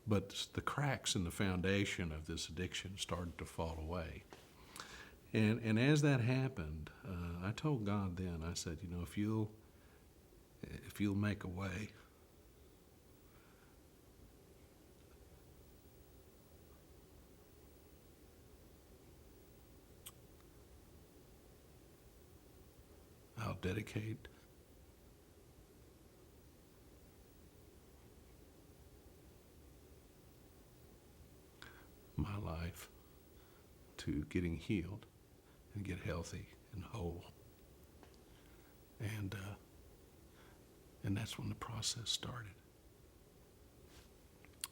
But the cracks in the foundation of this addiction started to fall away. And as that happened, I told God then, I said, if you'll make a way, I'll dedicate my life to getting healed and get healthy and whole. And that's when the process started.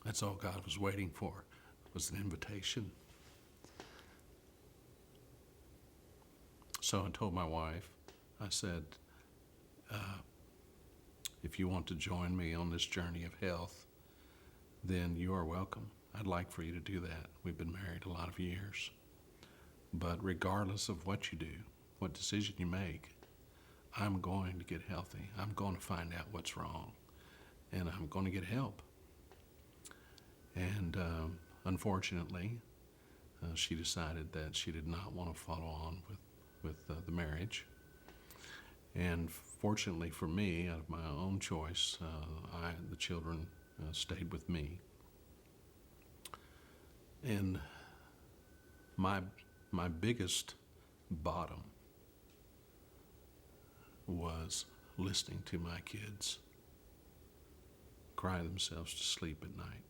That's all God was waiting for, was an invitation. So I told my wife, I said, if you want to join me on this journey of health, then you are welcome. I'd like for you to do that. We've been married a lot of years. But regardless of what you do, what decision you make, I'm going to get healthy. I'm going to find out what's wrong, and I'm going to get help. And unfortunately, she decided that she did not want to follow on with the marriage. And fortunately for me, out of my own choice, the children stayed with me. And my biggest bottom was listening to my kids cry themselves to sleep at night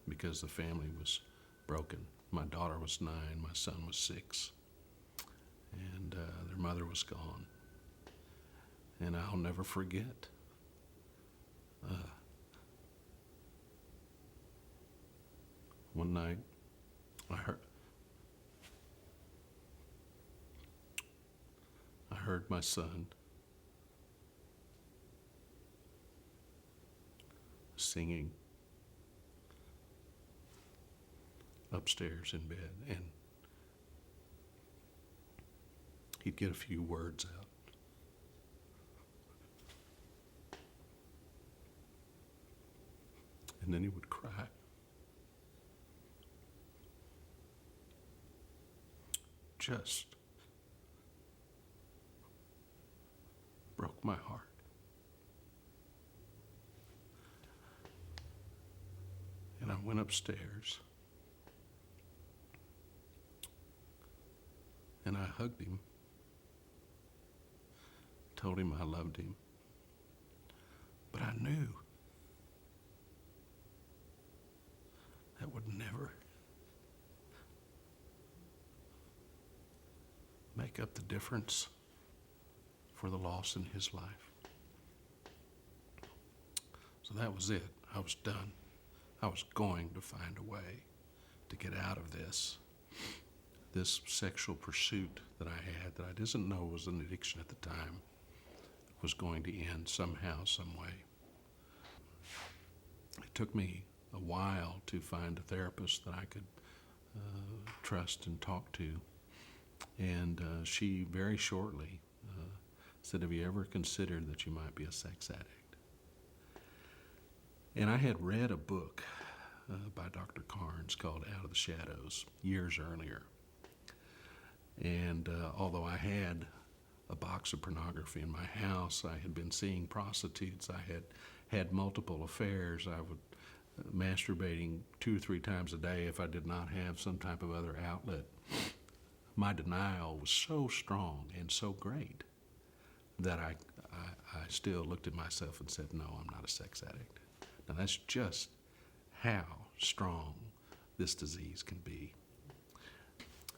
because the family was broken. My daughter was 9, my son was 6, and their mother was gone. And I'll never forget one night I heard my son singing upstairs in bed, and he'd get a few words out. And then he would cry. Just broke my heart. And I went upstairs and I hugged him, told him I loved him. But I knew that would never make up the difference for the loss in his life. So that was it. I was done. I was going to find a way to get out of this sexual pursuit that I had, that I didn't know was an addiction at the time, was going to end somehow, some way. It took me a while to find a therapist that I could trust and talk to. And she very shortly said, have you ever considered that you might be a sex addict? And I had read a book by Dr. Carnes called Out of the Shadows years earlier. And although I had a box of pornography in my house, I had been seeing prostitutes, I had had multiple affairs, I would masturbating 2 or 3 times a day if I did not have some type of other outlet. My denial was so strong and so great that I still looked at myself and said, no, I'm not a sex addict. Now that's just how strong this disease can be.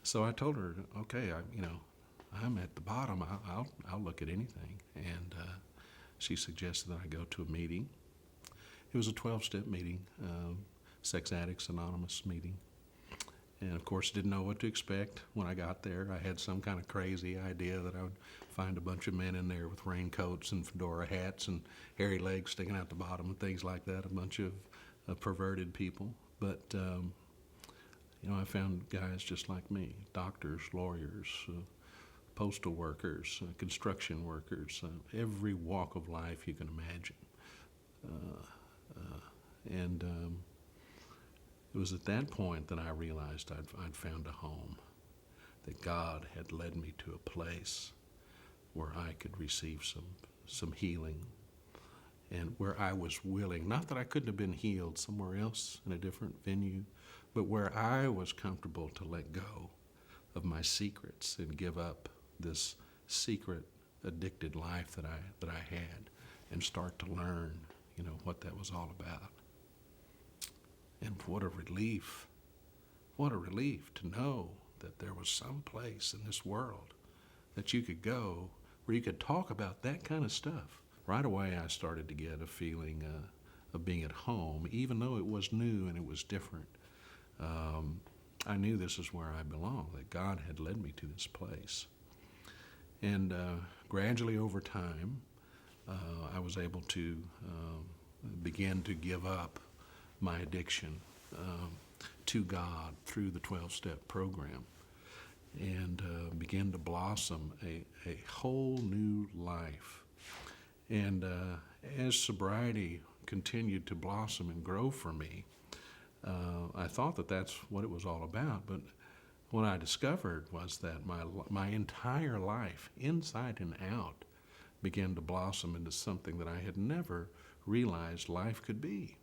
So I told her, okay, I'm at the bottom. I'll look at anything. And she suggested that I go to a meeting. It was a 12-step meeting, Sex Addicts Anonymous meeting. And of course, didn't know what to expect when I got there. I had some kind of crazy idea that I would find a bunch of men in there with raincoats and fedora hats and hairy legs sticking out the bottom and things like that, a bunch of perverted people. But, I found guys just like me, doctors, lawyers, postal workers, construction workers, every walk of life you can imagine. And It was at that point that I realized I'd found a home, that God had led me to a place where I could receive some healing, and where I was willing, not that I couldn't have been healed somewhere else in a different venue, but where I was comfortable to let go of my secrets and give up this secret addicted life that I had, and start to learn, what that was all about. And what a relief to know that there was some place in this world that you could go where you could talk about that kind of stuff. Right away, I started to get a feeling of being at home, even though it was new and it was different. I knew this is where I belong, that God had led me to this place. And gradually over time, I was able to begin to give up my addiction to God through the 12-step program, and begin to blossom a whole new life. And as sobriety continued to blossom and grow for me, I thought that that's what it was all about. But what I discovered was that my entire life, inside and out, began to blossom into something that I had never realized life could be.